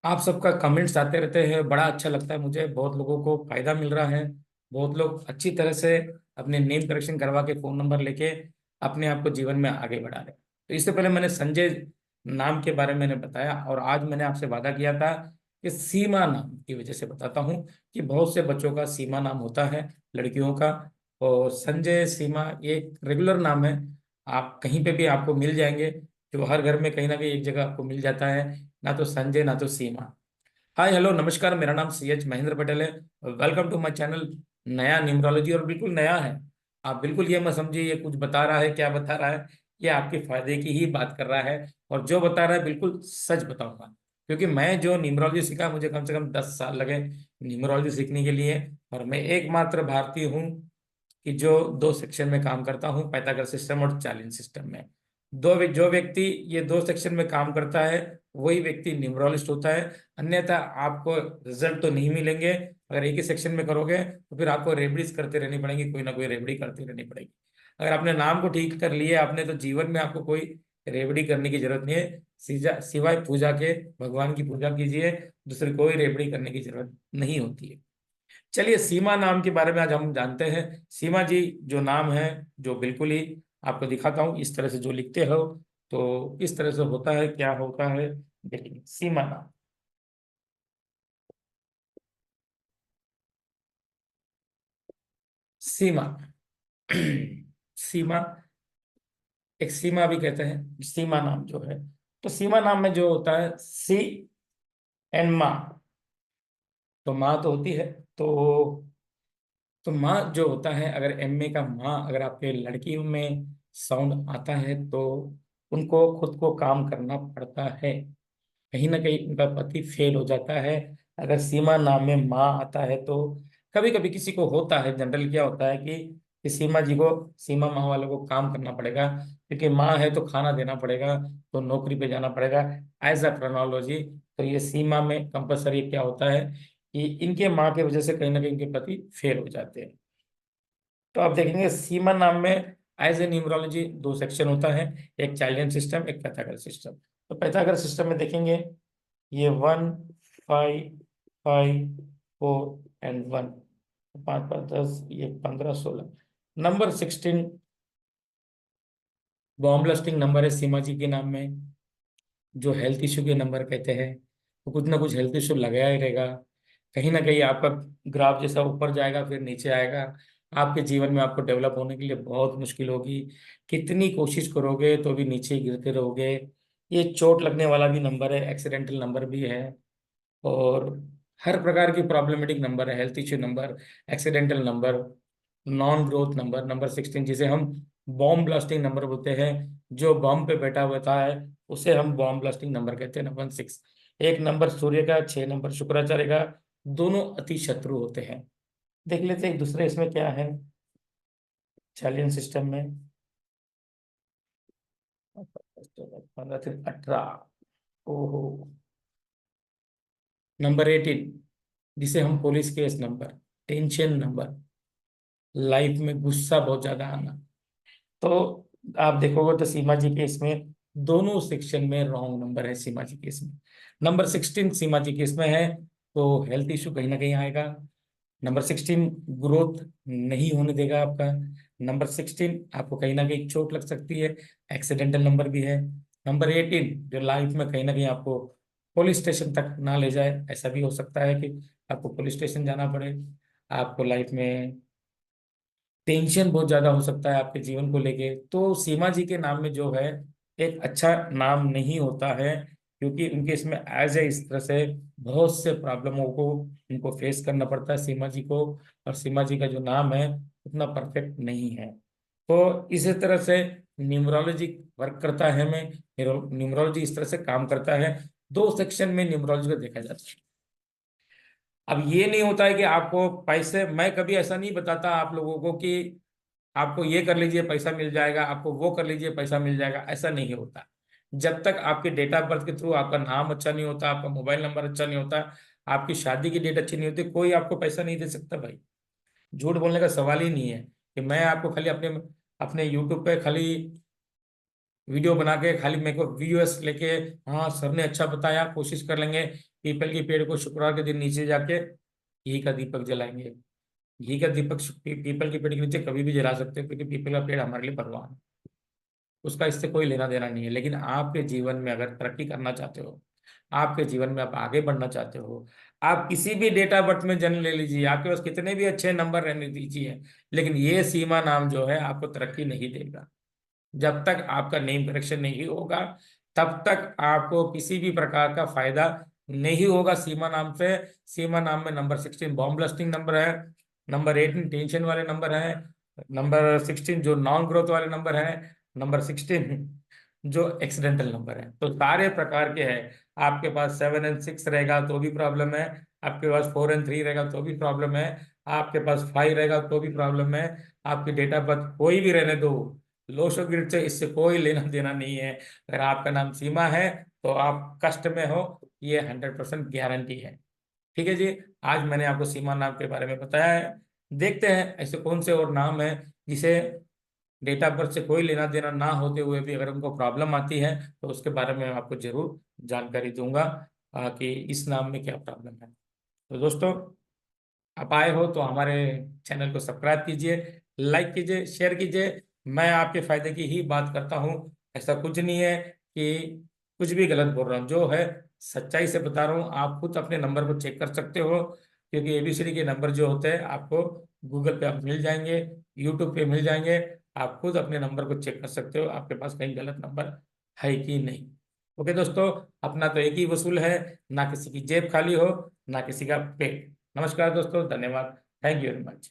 आप सबका कमेंट्स आते रहते हैं, बड़ा अच्छा लगता है मुझे। बहुत लोगों को फायदा मिल रहा है। बहुत लोग अच्छी तरह से अपने नेम करेक्शन करवा के फोन नंबर लेके अपने आप को जीवन में आगे बढ़ा रहे हैं। तो इससे पहले मैंने संजय नाम के बारे में मैंने बताया, और आज मैंने आपसे वादा किया था कि सीमा नाम की वजह से बताता हूँ कि बहुत से बच्चों का सीमा नाम होता है, लड़कियों का। और संजय, सीमा ये एक रेगुलर नाम है। आप कहीं पे भी आपको मिल जाएंगे, जो हर घर में कहीं ना कहीं एक जगह आपको मिल जाता है, ना तो संजय ना तो सीमा। हाय हेलो नमस्कार, मेरा नाम CH महेंद्र पटेल है। Welcome to my channel. नया न्यूमरोलॉजी, और बिल्कुल नया है। आप बिल्कुल ये मत समझिए ये कुछ बता रहा है, क्या बता रहा है। ये आपके फायदे की ही बात कर रहा है, और जो बता रहा है बिल्कुल सच बताऊंगा। क्योंकि मैं जो न्यूमरोलॉजी सीखा, मुझे कम से कम 10 साल लगे न्यूमरोलॉजी सीखने के लिए। और मैं एकमात्र भारतीय हूँ कि जो दो सेक्शन में काम करता हूँ, पाइथागोरस सिस्टम और चार्लियन सिस्टम में। जो व्यक्ति ये दो सेक्शन में काम करता है, वही व्यक्ति न्यूमरोलॉजिस्ट होता है। अन्यथा आपको रिजल्ट तो नहीं मिलेंगे। अगर एक ही सेक्शन में करोगे तो फिर आपको रेबड़ीज करते रहनी पड़ेगी, कोई ना कोई रेबड़ी करती रहनी पड़ेगी। अगर आपने नाम को ठीक कर लिया आपने, तो जीवन में आपको कोई रेबड़ी करने की जरूरत नहीं है। सिवाय पूजा के, भगवान की पूजा कीजिए, दूसरी कोई रेबड़ी करने की जरूरत नहीं होती है। चलिए, सीमा नाम के बारे में आज हम जानते हैं। सीमा जी जो नाम है, जो बिल्कुल ही आपको दिखाता हूँ इस तरह से जो लिखते हो, तो इस तरह से होता है, क्या होता है। देखिए, सीमा नाम। सीमा सीमा, एक सीमा भी कहते हैं सीमा नाम जो है। तो सीमा नाम में जो होता है सी एंड माँ। तो माँ तो होती है। तो माँ जो होता है, अगर एम ए का माँ अगर आपके लड़कियों में साउंड आता है, तो उनको खुद को काम करना पड़ता है। कहीं ना कहीं उनका पति फेल हो जाता है। अगर सीमा नाम में माँ आता है तो कभी कभी किसी को होता है, जनरल क्या होता है कि सीमा जी को, सीमा माँ वालों को काम करना पड़ेगा, क्योंकि माँ है तो खाना देना पड़ेगा, तो नौकरी पे जाना पड़ेगा। एज अ क्रोनोलॉजी, तो ये सीमा में कंपलसरी क्या होता है कि इनके माँ की वजह से कहीं ना कहीं इनके पति फेल हो जाते हैं। तो आप देखेंगे सीमा नाम में एज ए न्यूमरोलॉजी दो सेक्शन होता है, एक चाइल्डियन सिस्टम, एक पैथागोरस सिस्टम। तो पैथागोरस सिस्टम में देखेंगे, ये 1 5 5 4 एंड 1, 5 5 10, ये 15 16। नंबर 16 बॉम्ब ब्लास्टिंग नंबर है सीमा जी के नाम में, जो हेल्थ इशू के नंबर कहते हैं। तो कुछ ना कुछ हेल्थ इशू लगाया ही रहेगा। कहीं ना कहीं आपका ग्राफ जैसा ऊपर जाएगा फिर नीचे आएगा। आपके जीवन में आपको डेवलप होने के लिए बहुत मुश्किल होगी। कितनी कोशिश करोगे तो भी नीचे ही गिरते रहोगे। ये चोट लगने वाला भी नंबर है, एक्सीडेंटल नंबर भी है। और हर प्रकार की प्रॉब्लमेटिक नंबर है, health issue number, accidental number, non growth number, number 16 जिसे हम बॉम्ब ब्लास्टिंग नंबर बोलते हैं। जो बॉम्ब पे बैठा होता है उसे हम बॉम्ब ब्लास्टिंग नंबर कहते हैं, नंबर 6। एक नंबर सूर्य का, 6 नंबर शुक्राचार्य का। दोनों अति शत्रु होते हैं। देख लेते हैं एक दूसरे इसमें क्या है, चार्लियन सिस्टम में। 15 18। ओहो। नंबर 18, जिसे हम police case number, tension number, life में गुस्सा बहुत ज्यादा आना। तो आप देखोगे तो सीमा जी के इसमें दोनों सेक्शन में रॉन्ग नंबर है सीमा जी के इसमें। नंबर 16 सीमा जी के इसमें है, तो हेल्थ इशू कहीं ना कहीं आएगा। नंबर 16 ग्रोथ नहीं होने देगा आपका। नंबर 16 आपको कहीं ना कहीं चोट लग सकती है, एक्सीडेंटल नंबर भी है। नंबर 18 जो लाइफ में कहीं ना कहीं आपको पुलिस स्टेशन तक ना ले जाए, ऐसा भी हो सकता है कि आपको पुलिस स्टेशन जाना पड़े। आपको लाइफ में टेंशन बहुत ज्यादा हो सकता है आपके जीवन को लेके। तो सीमा जी के नाम में जो है, एक अच्छा नाम नहीं होता है, क्योंकि उनके इसमें एज ए इस तरह से बहुत से प्रॉब्लमों को उनको फेस करना पड़ता है सीमा जी को। और सीमा जी का जो नाम है उतना परफेक्ट नहीं है। तो इसी तरह से न्यूमरोलॉजी वर्क करता है, में न्यूमरोलॉजी इस तरह से काम करता है। दो सेक्शन में न्यूमरोलॉजी को देखा जाता है। अब ये नहीं होता है कि आपको पैसे, मैं कभी ऐसा नहीं बताता आप लोगों को कि आपको ये कर लीजिए पैसा मिल जाएगा, आपको वो कर लीजिए पैसा मिल जाएगा, ऐसा नहीं होता। जब तक आपके डेट ऑफ बर्थ के थ्रू आपका नाम अच्छा नहीं होता, आपका मोबाइल नंबर अच्छा नहीं होता, आपकी शादी की डेट अच्छी नहीं होती, कोई आपको पैसा नहीं दे सकता भाई। झूठ बोलने का सवाल ही नहीं है कि मैं आपको खाली अपने अपने यूट्यूब पे खाली वीडियो बना के खाली मेरे को व्यूअर्स लेके, हाँ सर ने अच्छा बताया, कोशिश कर लेंगे पीपल के पेड़ को शुक्रवार के दिन नीचे जाके घी का दीपक जलाएंगे। घी का दीपक पीपल के पेड़ के नीचे कभी भी जला सकते हो, क्योंकि पीपल का पेड़ हमारे लिए भगवान है, उसका इससे कोई लेना देना नहीं है। लेकिन आपके जीवन में अगर तरक्की करना चाहते हो, आपके जीवन में आप आगे बढ़ना चाहते हो, आप किसी भी डेट ऑफ बर्थ में जन्म ले लीजिए, आपके पास कितने भी अच्छे नंबर रहने दीजिए, लेकिन ये सीमा नाम जो है आपको तरक्की नहीं देगा। जब तक आपका नेम करेक्शन नहीं होगा, तब तक आपको किसी भी प्रकार का फायदा नहीं होगा सीमा नाम से। सीमा नाम में नंबर 16 बॉम्ब ब्लास्टिंग नंबर है, नंबर 18 टेंशन वाले नंबर है, नंबर 16 जो नॉन ग्रोथ वाले नंबर है, नंबर 16 जो एक्सीडेंटल नंबर है। तो सारे प्रकार के हैं। आपके पास 7 एंड 6 रहेगा तो भी प्रॉब्लम है, आपके पास 4 एंड 3 रहेगा तो भी प्रॉब्लम है, आपके पास 5 रहेगा तो भी प्रॉब्लम है। आपकी डेट ऑफ बर्थ कोई भी रहने दो, लोशो ग्रिड से इससे कोई लेना देना नहीं है। अगर आपका नाम सीमा है तो आप कष्ट में हो, ये 100% गारंटी है। ठीक है जी, आज मैंने आपको सीमा नाम के बारे में बताया है। देखते हैं ऐसे कौन से और नाम है जिसे डेट ऑफ बर्थ से कोई लेना देना ना होते हुए भी अगर उनको प्रॉब्लम आती है, तो उसके बारे में मैं आपको जरूर जानकारी दूंगा कि इस नाम में क्या प्रॉब्लम है। तो दोस्तों, आप आए हो तो हमारे चैनल को सब्सक्राइब कीजिए, लाइक कीजिए, शेयर कीजिए। मैं आपके फायदे की ही बात करता हूँ, ऐसा कुछ नहीं है कि कुछ भी गलत बोल रहा हूँ। जो है सच्चाई से बता रहा हूँ। आप खुद अपने नंबर को चेक कर सकते हो, क्योंकि एबीसीडी के नंबर जो होते हैं आपको गूगल पे आप मिल जाएंगे, यूट्यूब पे मिल जाएंगे। आप खुद अपने नंबर को चेक कर सकते हो, आपके पास कहीं गलत नंबर है कि नहीं। ओके दोस्तों, अपना तो एक ही वसूल है, ना किसी की जेब खाली हो, ना किसी का पेट। नमस्कार दोस्तों, धन्यवाद, थैंक यू वेरी मच।